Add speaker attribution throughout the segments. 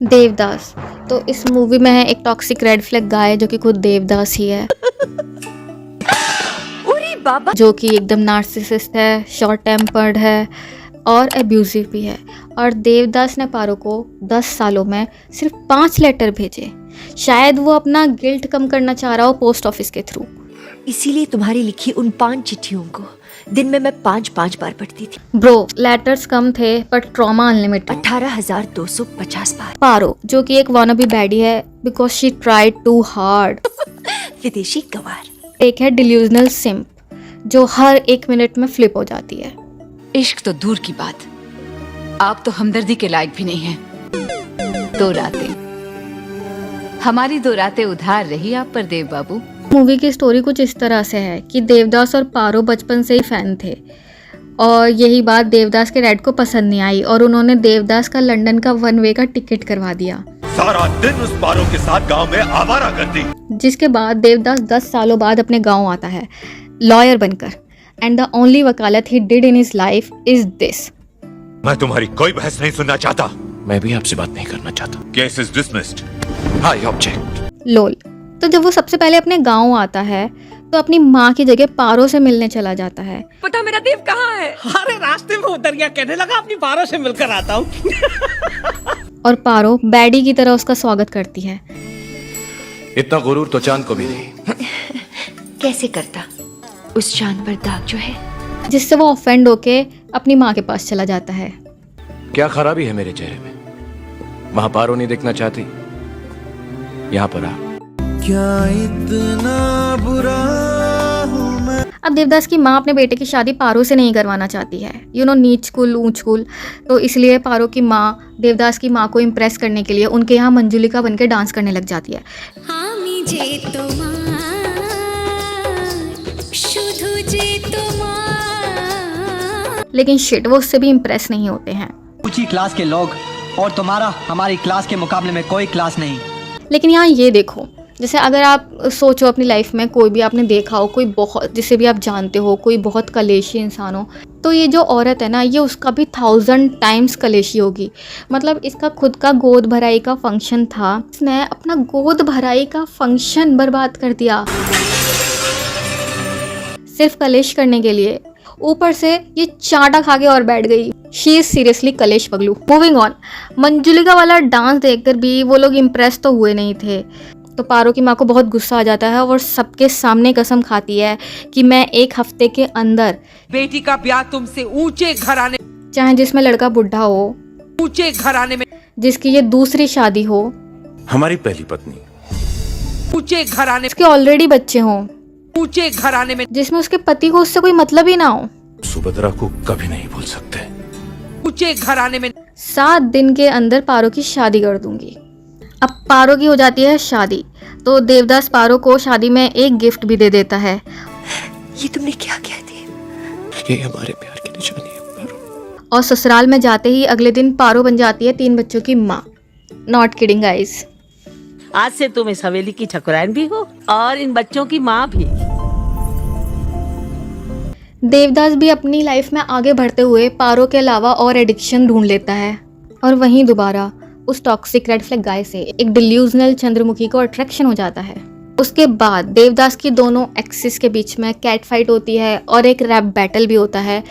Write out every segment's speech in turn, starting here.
Speaker 1: देवदास। तो इस मूवी में है एक टॉक्सिक रेड फ्लैग गाय जो कि खुद देवदास ही है
Speaker 2: बाबा
Speaker 1: जो कि एकदम नार्सिसिस्ट है, शॉर्ट टेम्पर्ड है और एब्यूजिव भी है। और देवदास ने पारो को 10 सालों में सिर्फ 5 लेटर भेजे। शायद वो अपना गिल्ट कम करना चाह रहा हो पोस्ट ऑफिस के थ्रू।
Speaker 2: इसीलिए तुम्हारी लिखी उन 5 चिट्ठियों को दिन में मैं 5 बार पढ़ती थी।
Speaker 1: ब्रो, लेटर्स कम थे पर ट्रॉमा अनलिमिटेड।
Speaker 2: 18,250 बार।
Speaker 1: पारो जो कि एक वानाबी बैडी है because she tried too hard.
Speaker 2: विदेशी गवार।
Speaker 1: एक है डिल्यूजनल सिम्प जो हर 1 मिनट में फ्लिप हो जाती है।
Speaker 3: इश्क तो दूर की बात, आप तो हमदर्दी के लायक भी नहीं हैं। 2 रातें, हमारी 2 रातें उधार रही आप पर देव बाबू।
Speaker 1: मूवी की स्टोरी कुछ इस तरह से है कि देवदास और पारो बचपन से ही फैन थे और यही बात देवदास के डैड को पसंद नहीं आई और उन्होंने देवदास का लंदन का 1 वे का टिकट करवा दिया।
Speaker 4: सारा दिन उस पारो के साथ गांव में आवारा करती।
Speaker 1: जिसके बाद देवदास 10 सालों बाद अपने गांव आता है लॉयर बनकर। एंड द ओनली वकालत he did in his life is this.
Speaker 4: मैं तुम्हारी कोई बहस नहीं सुनना चाहता।
Speaker 5: मैं भी आपसे बात नहीं करना चाहता।
Speaker 4: Case is dismissed.
Speaker 5: I object.
Speaker 1: Lol. तो जब वो सबसे पहले अपने गांव आता है तो अपनी माँ की जगह पारो से मिलने चला जाता है।
Speaker 2: पता मेरा देव कहाँ है?
Speaker 6: अरे रास्ते में उतर गया, कहने लगा अपनी पारो से मिलकर आता हूँ।
Speaker 1: और पारो बैडी की तरह उसका स्वागत करती है।
Speaker 5: इतना गुरूर तो चांद को भी नहीं।
Speaker 2: कैसे करता? उस चांद पर दाग जो है।
Speaker 1: जिससे वो ऑफेंड होके अपनी माँ के पास चला जाता है।
Speaker 5: क्या खराबी है मेरे चेहरे में? वहां पारो नहीं देखना चाहती, यहाँ पर आ।
Speaker 7: क्या इतना बुरा हूँ मैं?
Speaker 1: अब देवदास की माँ अपने बेटे की शादी पारो से नहीं करवाना चाहती है। नीच कुल ऊंच कुल। तो इसलिए पारो की माँ देवदास की माँ को इम्प्रेस करने के लिए उनके यहाँ मंजुलिका बनकर डांस करने लग जाती है। लेकिन शिट, वो उससे भी इम्प्रेस नहीं होते हैं।
Speaker 8: ऊंची क्लास के लोग और तुम्हारा हमारी क्लास के मुकाबले में कोई क्लास नहीं।
Speaker 1: लेकिन यहाँ ये देखो, जैसे अगर आप सोचो अपनी लाइफ में कोई भी आपने देखा हो, कोई बहुत जिसे भी आप जानते हो, कोई बहुत कलेशी इंसान हो, तो ये जो औरत है ना, ये उसका भी 1000 टाइम्स कलेशी होगी। मतलब इसका खुद का गोद भराई का फंक्शन था, इसने अपना गोद भराई का फंक्शन बर्बाद कर दिया सिर्फ कलेश करने के लिए। ऊपर से ये चाटा खा के और बैठ गई। शी इज सीरियसली कलेश पगलू। मूविंग ऑन, मंजुलिका वाला डांस देखकर भी वो लोग इम्प्रेस तो हुए नहीं थे। तो पारो की माँ को बहुत गुस्सा आ जाता है और सबके सामने कसम खाती है कि मैं 1 हफ्ते के अंदर
Speaker 6: बेटी का ब्याह तुमसे ऊंचे घराने,
Speaker 1: चाहे जिसमें लड़का बुढ़ा हो,
Speaker 6: ऊंचे घराने में,
Speaker 1: जिसकी ये दूसरी शादी हो,
Speaker 4: हमारी पहली पत्नी,
Speaker 6: ऊंचे घराने,
Speaker 1: जिसके ऑलरेडी बच्चे हों,
Speaker 6: ऊंचे घराने में,
Speaker 1: जिसमें उसके पति को उससे कोई मतलब ही ना हो,
Speaker 4: सुभद्रा को कभी नहीं भूल सकते।
Speaker 6: ऊंचे घराने में
Speaker 1: 7 दिन के अंदर पारो की शादी कर दूंगी। अब पारो की हो जाती है शादी, तो देवदास पारो को शादी में एक गिफ्ट भी दे देता है।
Speaker 2: ये तुमने क्या कह दिया?
Speaker 5: ये हमारे प्यार की निशानी है पारो।
Speaker 1: और ससुराल में जाते ही अगले दिन पारो बन जाती है 3 बच्चों की माँ। Not kidding guys.
Speaker 6: आज से तुम इस हवेली की ठकुराइन भी हो और इन बच्चों की माँ भी।
Speaker 1: देवदास भी अपनी लाइफ में आगे बढ़ते हुए पारो के अलावा और एडिक्शन ढूंढ लेता है और वहीं दोबारा उस टॉक्सिक रेड फ्लैग गाय से एक डिल्यूजनल चंद्रमुखी को अट्रैक्शन हो जाता है। उसके बाद देवदास की दोनों एक्सिस के बीच में कैट फाइट होती है और एक रैप बैटल भी होता है।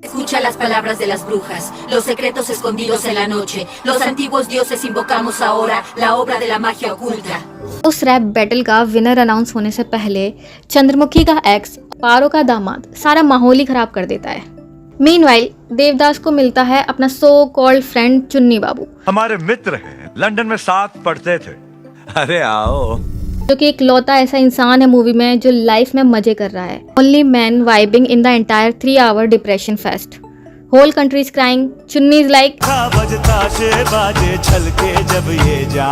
Speaker 9: Escucha las palabras de las brujas, los secretos escondidos en la noche, los antiguos dioses invocamos ahora la obra de la magia oculta.
Speaker 1: उस रैप बैटल का विनर अनाउंस होने से पहले चंद्रमुखी का एक्स पारो का दामाद सारा माहौल ही खराब कर देता है। मीनवाइल देवदास को मिलता है अपना सो कॉल्ड फ्रेंड चुन्नी बाबू,
Speaker 4: हमारे मित्र हैं, लंदन में साथ पढ़ते थे। अरे आओ।
Speaker 1: जो कि एक लौता ऐसा इंसान है मूवी में जो लाइफ में मजे कर रहा है। Only man vibing in the entire 3 hour depression fest. Whole country is crying, Chunni is like.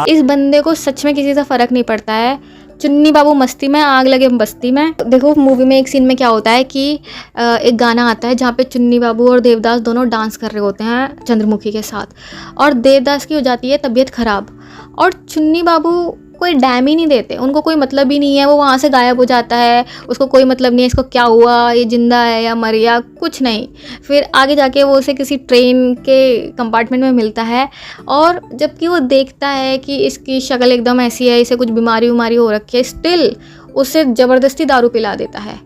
Speaker 1: इस बंदे को सच में किसी से फर्क नहीं पड़ता है। चुन्नी बाबू मस्ती में, आग लगे बस्ती में। देखो मूवी में एक सीन में क्या होता है कि एक गाना आता है जहाँ पे चुन्नी बाबू और देवदास दोनों डांस कर रहे होते हैं चंद्रमुखी के साथ, और देवदास की हो जाती है तबीयत खराब और चुन्नी बाबू कोई डैम ही नहीं देते, उनको कोई मतलब ही नहीं है, वो वहाँ से गायब हो जाता है, उसको कोई मतलब नहीं है इसको क्या हुआ, ये जिंदा है या मर गया, कुछ नहीं। फिर आगे जाके वो उसे किसी ट्रेन के कंपार्टमेंट में मिलता है, और जबकि वो देखता है कि इसकी शक्ल एकदम ऐसी है, इसे कुछ बीमारी हो रखी है, स्टिल उसे ज़बरदस्ती दारू पिला देता है।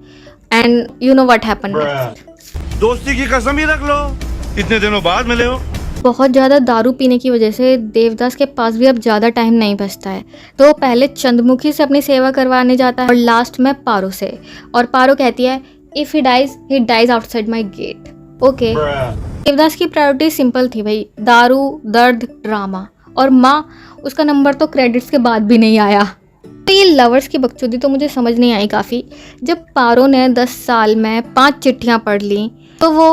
Speaker 1: And you know what happened next.
Speaker 4: दोस्ती की कसम ही रख लो, इतने दिनों बाद मिले हो।
Speaker 1: बहुत ज़्यादा दारू पीने की वजह से देवदास के पास भी अब ज़्यादा टाइम नहीं बचता है, तो वो पहले चंद्रमुखी से अपनी सेवा करवाने जाता है और लास्ट में पारो से। और पारो कहती है if he dies outside my gate. Okay, Devdas की प्रायोरिटी सिंपल थी भाई, दारू, दर्द, ड्रामा, और माँ उसका नंबर तो क्रेडिट्स के बाद भी नहीं आया। तो ये लवर्स की बकचोदी तो मुझे समझ नहीं आई काफ़ी। जब पारो ने 10 साल में 5 चिट्ठियाँ पढ़ ली तो वो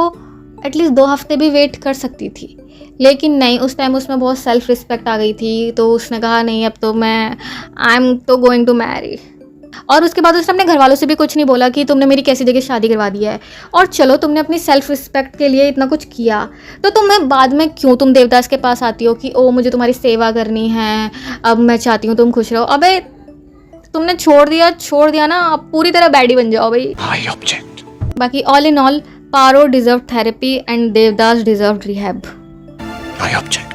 Speaker 1: एटलीस्ट 2 हफ्ते भी वेट कर सकती थी, लेकिन नहीं, उस टाइम उसमें बहुत सेल्फ रिस्पेक्ट आ गई थी, तो उसने कहा नहीं अब तो मैं आई एम तो गोइंग टू मैरी। और उसके बाद उसने अपने घर वालों से भी कुछ नहीं बोला कि तुमने मेरी कैसी जगह शादी करवा दी है, और चलो तुमने अपनी सेल्फ रिस्पेक्ट के लिए इतना कुछ किया, तो तुम्हें बाद में क्यों तुम देवदास के पास आती हो कि ओ मुझे तुम्हारी सेवा करनी है, अब मैं चाहती हूँ तुम खुश रहो। अबे तुमने छोड़ दिया ना, अब पूरी तरह बैडी बन जाओ भाई।
Speaker 5: I object.
Speaker 1: बाकी all in all, Paro deserve therapy and Devdas deserve rehab.
Speaker 5: I object.